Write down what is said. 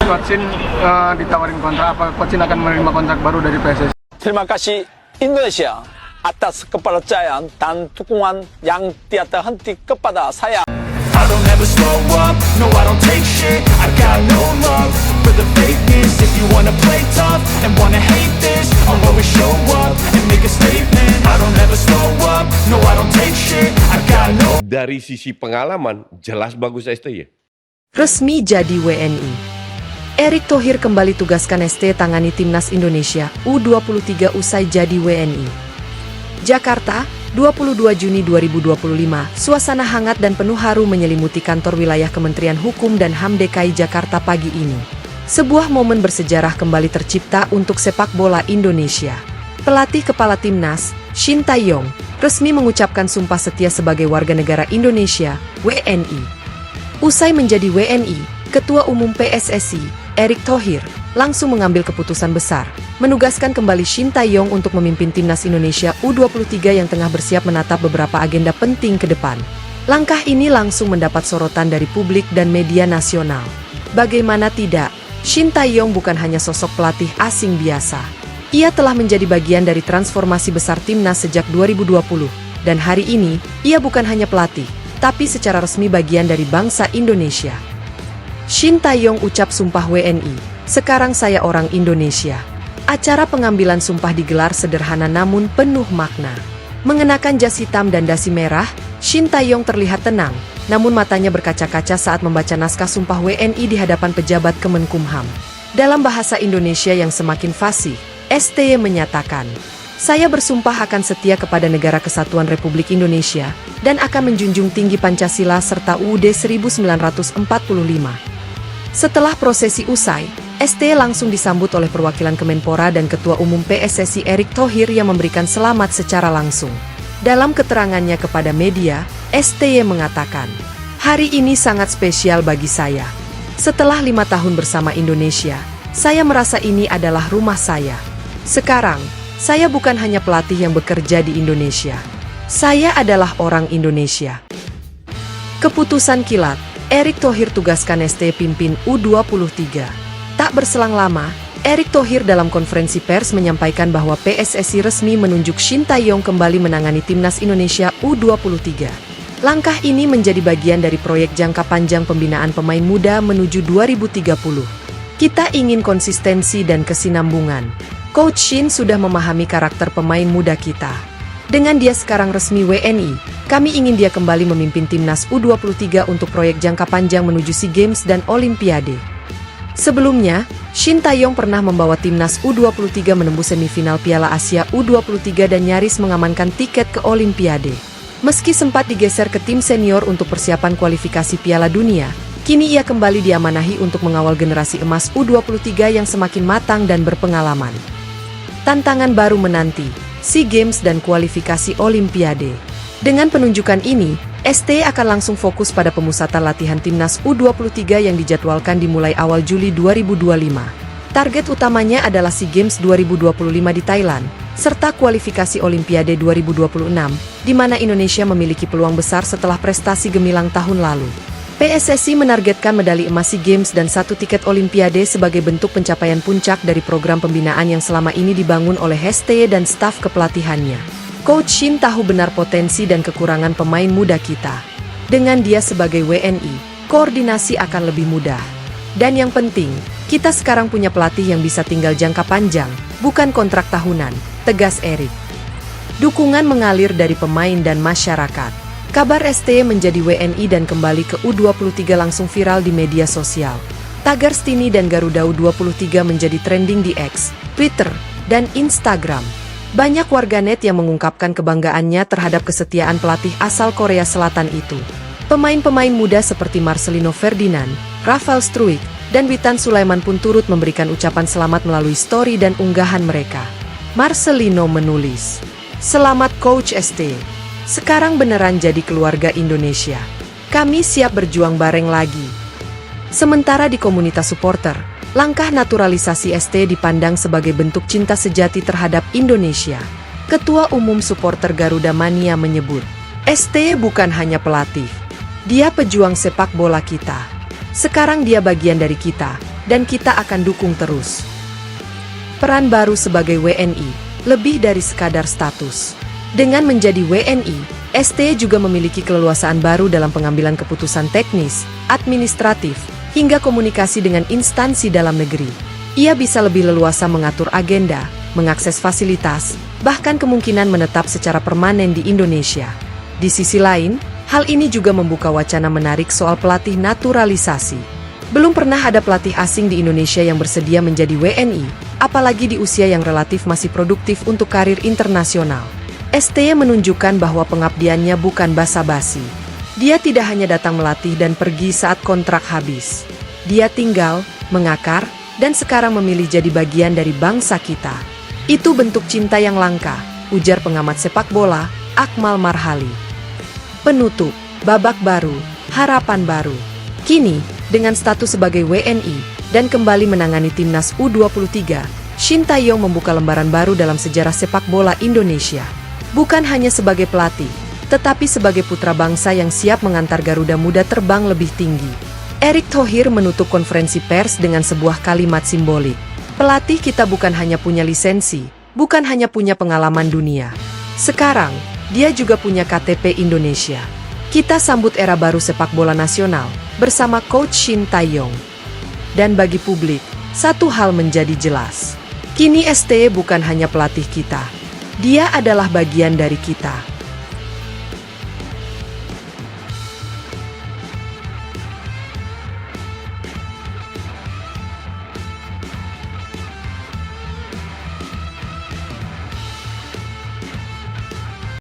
Coach Shin ditawarin kontrak, apa Coach Shin akan menerima kontrak baru dari PSSI? Terima kasih Indonesia atas kepercayaan dan dukungan yang tiada henti kepada saya. I don't ever slow up, no I don't take shit. I got no love for the fakeness. If you wanna play tough and wanna hate this, I'll always show up and make a statement. I don't ever slow up, no I don't take shit. I got no. Dari sisi pengalaman, jelas bagus STY. Resmi jadi WNI. Erick Thohir kembali tugaskan ST tangani Timnas Indonesia U23 usai jadi WNI. Jakarta, 22 Juni 2025, suasana hangat dan penuh haru menyelimuti kantor wilayah Kementerian Hukum dan HAM DKI Jakarta pagi ini. Sebuah momen bersejarah kembali tercipta untuk sepak bola Indonesia. Pelatih kepala Timnas, Shin Tae-yong, resmi mengucapkan sumpah setia sebagai warga negara Indonesia, WNI. Usai menjadi WNI, Ketua Umum PSSI, Erick Thohir, langsung mengambil keputusan besar, menugaskan kembali Shin Tae-yong untuk memimpin Timnas Indonesia U23 yang tengah bersiap menatap beberapa agenda penting ke depan. Langkah ini langsung mendapat sorotan dari publik dan media nasional. Bagaimana tidak, Shin Tae-yong bukan hanya sosok pelatih asing biasa. Ia telah menjadi bagian dari transformasi besar Timnas sejak 2020, dan hari ini, ia bukan hanya pelatih, tapi secara resmi bagian dari bangsa Indonesia. Shin Tae-yong ucap sumpah WNI. Sekarang saya orang Indonesia. Acara pengambilan sumpah digelar sederhana namun penuh makna. Mengenakan jas hitam dan dasi merah, Shin Tae-yong terlihat tenang, namun matanya berkaca-kaca saat membaca naskah sumpah WNI di hadapan pejabat Kemenkumham. Dalam bahasa Indonesia yang semakin fasih, STY menyatakan, "Saya bersumpah akan setia kepada Negara Kesatuan Republik Indonesia dan akan menjunjung tinggi Pancasila serta UUD 1945. Setelah prosesi usai, STY langsung disambut oleh perwakilan Kemenpora dan Ketua Umum PSSI Erick Thohir yang memberikan selamat secara langsung. Dalam keterangannya kepada media, STY mengatakan, "Hari ini sangat spesial bagi saya. Setelah 5 tahun bersama Indonesia, saya merasa ini adalah rumah saya. Sekarang, saya bukan hanya pelatih yang bekerja di Indonesia. Saya adalah orang Indonesia." Keputusan kilat, Erick Thohir tugaskan ST pimpin U23. Tak berselang lama, Erick Thohir dalam konferensi pers menyampaikan bahwa PSSI resmi menunjuk Shin Tae-yong kembali menangani Timnas Indonesia U23. Langkah ini menjadi bagian dari proyek jangka panjang pembinaan pemain muda menuju 2030. Kita ingin konsistensi dan kesinambungan. Coach Shin sudah memahami karakter pemain muda kita. Dengan dia sekarang resmi WNI, kami ingin dia kembali memimpin Timnas U23 untuk proyek jangka panjang menuju SEA Games dan Olimpiade. Sebelumnya, Shin Tae-yong pernah membawa Timnas U23 menembus semifinal Piala Asia U23 dan nyaris mengamankan tiket ke Olimpiade. Meski sempat digeser ke tim senior untuk persiapan kualifikasi Piala Dunia, kini ia kembali diamanahi untuk mengawal generasi emas U23 yang semakin matang dan berpengalaman. Tantangan baru menanti, SEA Games dan kualifikasi Olimpiade. Dengan penunjukan ini, ST akan langsung fokus pada pemusatan latihan Timnas U23 yang dijadwalkan dimulai awal Juli 2025. Target utamanya adalah SEA Games 2025 di Thailand, serta kualifikasi Olimpiade 2026, di mana Indonesia memiliki peluang besar setelah prestasi gemilang tahun lalu. PSSI menargetkan medali emas SEA Games dan 1 tiket Olimpiade sebagai bentuk pencapaian puncak dari program pembinaan yang selama ini dibangun oleh STY dan staf kepelatihannya. Coach Shin tahu benar potensi dan kekurangan pemain muda kita. Dengan dia sebagai WNI, koordinasi akan lebih mudah. Dan yang penting, kita sekarang punya pelatih yang bisa tinggal jangka panjang, bukan kontrak tahunan, tegas Erick. Dukungan mengalir dari pemain dan masyarakat. Kabar STY menjadi WNI dan kembali ke U23 langsung viral di media sosial. Tagar Stini dan Garuda U23 menjadi trending di X, Twitter, dan Instagram. Banyak warganet yang mengungkapkan kebanggaannya terhadap kesetiaan pelatih asal Korea Selatan itu. Pemain-pemain muda seperti Marcelino Ferdinand, Rafael Struijk, dan Witan Sulaiman pun turut memberikan ucapan selamat melalui story dan unggahan mereka. Marcelino menulis, "Selamat Coach ST. Sekarang beneran jadi keluarga Indonesia. Kami siap berjuang bareng lagi." Sementara di komunitas supporter, langkah naturalisasi ST dipandang sebagai bentuk cinta sejati terhadap Indonesia. Ketua Umum Supporter Garuda Mania menyebut, "ST bukan hanya pelatih. Dia pejuang sepak bola kita. Sekarang dia bagian dari kita, dan kita akan dukung terus. Peran baru sebagai WNI, lebih dari sekadar status. Dengan menjadi WNI, STY juga memiliki keleluasaan baru dalam pengambilan keputusan teknis, administratif, hingga komunikasi dengan instansi dalam negeri. Ia bisa lebih leluasa mengatur agenda, mengakses fasilitas, bahkan kemungkinan menetap secara permanen di Indonesia. Di sisi lain, hal ini juga membuka wacana menarik soal pelatih naturalisasi. Belum pernah ada pelatih asing di Indonesia yang bersedia menjadi WNI, apalagi di usia yang relatif masih produktif untuk karir internasional. STY menunjukkan bahwa pengabdiannya bukan basa-basi. Dia tidak hanya datang melatih dan pergi saat kontrak habis. Dia tinggal, mengakar, dan sekarang memilih jadi bagian dari bangsa kita. Itu bentuk cinta yang langka, ujar pengamat sepak bola, Akmal Marhali. Penutup, babak baru, harapan baru. Kini, dengan status sebagai WNI dan kembali menangani timnas U23, Shin Tae-yong membuka lembaran baru dalam sejarah sepak bola Indonesia. Bukan hanya sebagai pelatih, tetapi sebagai putra bangsa yang siap mengantar Garuda Muda terbang lebih tinggi. Erick Thohir menutup konferensi pers dengan sebuah kalimat simbolik. Pelatih kita bukan hanya punya lisensi, bukan hanya punya pengalaman dunia. Sekarang, dia juga punya KTP Indonesia. Kita sambut era baru sepak bola nasional bersama Coach Shin Tae-yong. Dan bagi publik, satu hal menjadi jelas. Kini STY bukan hanya pelatih kita. Dia adalah bagian dari kita.